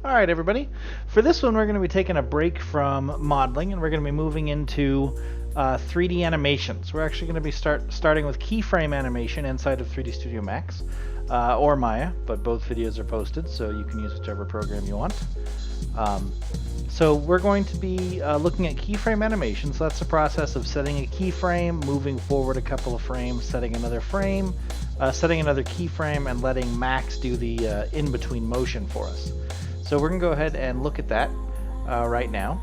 Alright everybody, for this one we're going to be taking a break from modeling and we're going to be moving into 3D animations. We're actually going to be starting with keyframe animation inside of 3D Studio Max or Maya, but both videos are posted so you can use whichever program you want. So we're going to be looking at keyframe animation. So that's the process of setting a keyframe, moving forward a couple of frames, setting another frame, setting another keyframe, and letting Max do the in-between motion for us. So we're going to go ahead and look at that right now.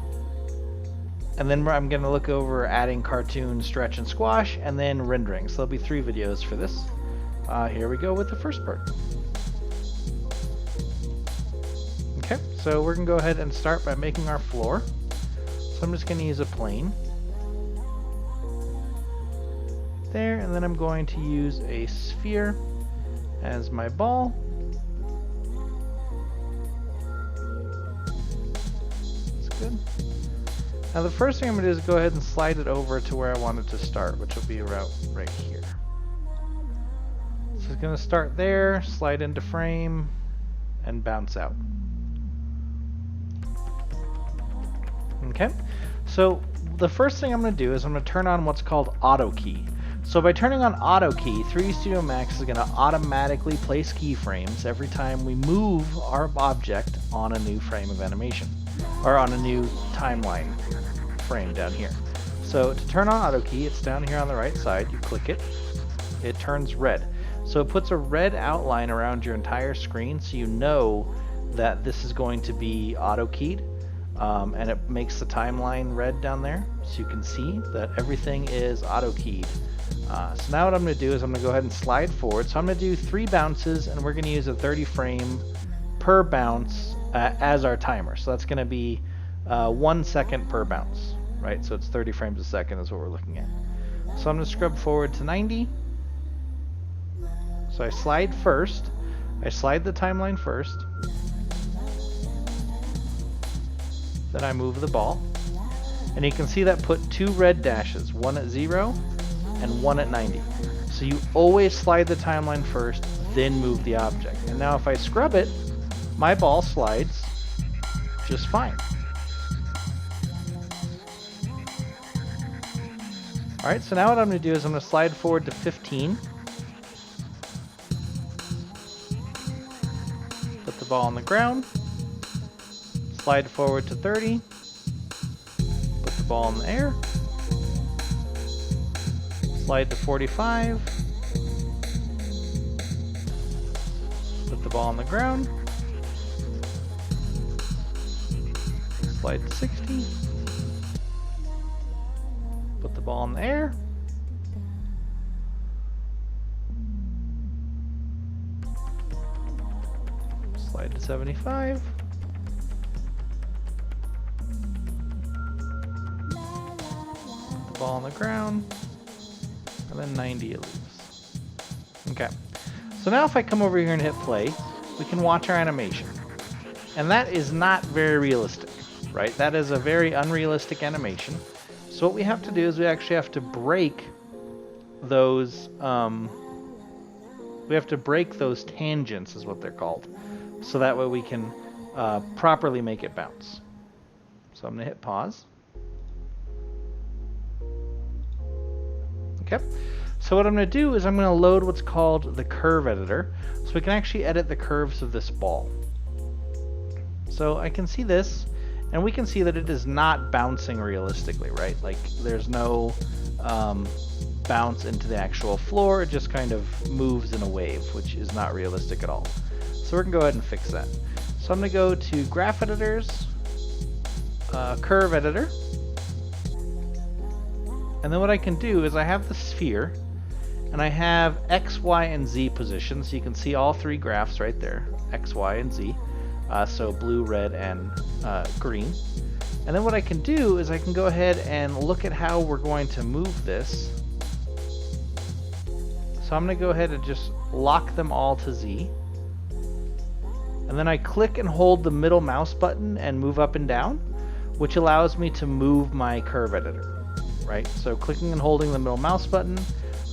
And then I'm going to look over adding cartoon, stretch, and squash, and then rendering. So there'll be 3 videos for this. Here we go with the first part. Okay, so we're going to go ahead and start by making our floor. So I'm just going to use a plane. There, and then I'm going to use a sphere as my ball. Good. Now the first thing I'm going to do is go ahead and slide it over to where I want it to start, which will be about right here. So it's going to start there, slide into frame, and bounce out. Okay, so the first thing I'm going to do is I'm going to turn on what's called auto key. So by turning on auto key, 3D Studio Max is going to automatically place keyframes every time we move our object on a new frame of animation, or on a new timeline frame down here. So to turn on auto key, it's down here on the right side. You click it, it turns red. So it puts a red outline around your entire screen so you know that this is going to be auto keyed, and it makes the timeline red down there so you can see that everything is auto keyed. So now what I'm going to do is I'm going to go ahead and slide forward. So I'm going to do 3 bounces, and we're going to use a 30 frame per bounce as our timer. So that's going to be 1 second per bounce, right? So it's 30 frames a second is what we're looking at. So I'm going to scrub forward to 90. So I slide first. I slide the timeline first. Then I move the ball. And you can see that put 2 red dashes, one at 0 and one at 90. So you always slide the timeline first, then move the object. And now if I scrub it, my ball slides just fine. Alright, so now what I'm going to do is I'm going to slide forward to 15. Put the ball on the ground. Slide forward to 30. Put the ball in the air. Slide to 45. Put the ball on the ground. Slide to 60. Put the ball in the air. Slide to 75. Put the ball on the ground. And then 90 it leaves. Okay. So now if I come over here and hit play, we can watch our animation. And that is not very realistic, right? That is a very unrealistic animation. So what we have to do is we actually have to break those tangents is what they're called. So that way we can properly make it bounce. So I'm going to hit pause. Okay. So what I'm going to do is I'm going to load what's called the curve editor so we can actually edit the curves of this ball. So I can see this, and we can see that it is not bouncing realistically, right? Like there's no bounce into the actual floor, it just kind of moves in a wave, which is not realistic at all. So we're going to go ahead and fix that. So I'm going to go to Graph Editors, Curve Editor, and then what I can do is I have the sphere, and I have X, Y, and Z positions. So you can see all 3 graphs right there, X, Y, and Z. So blue, red, and green. And then what I can do is I can go ahead and look at how we're going to move this. So I'm going to go ahead and just lock them all to Z. And then I click and hold the middle mouse button and move up and down, which allows me to move my curve editor. Right? So clicking and holding the middle mouse button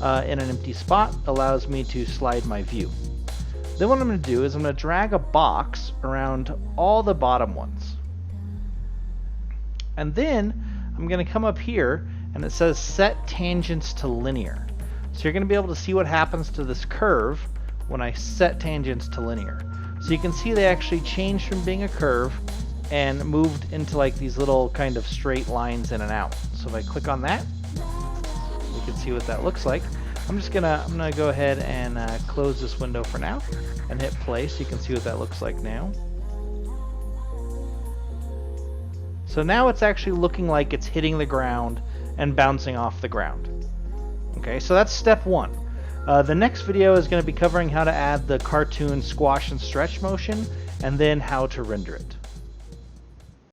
in an empty spot allows me to slide my view. Then what I'm going to do is I'm going to drag a box around all the bottom ones. And then I'm going to come up here and it says set tangents to linear. So you're going to be able to see what happens to this curve when I set tangents to linear. So you can see they actually changed from being a curve and moved into like these little kind of straight lines in and out. So if I click on that, you can see what that looks like. I'm gonna go ahead and close this window for now and hit play so you can see what that looks like now. So now it's actually looking like it's hitting the ground and bouncing off the ground. Okay, so that's step one. The next video is going to be covering how to add the cartoon squash and stretch motion and then how to render it.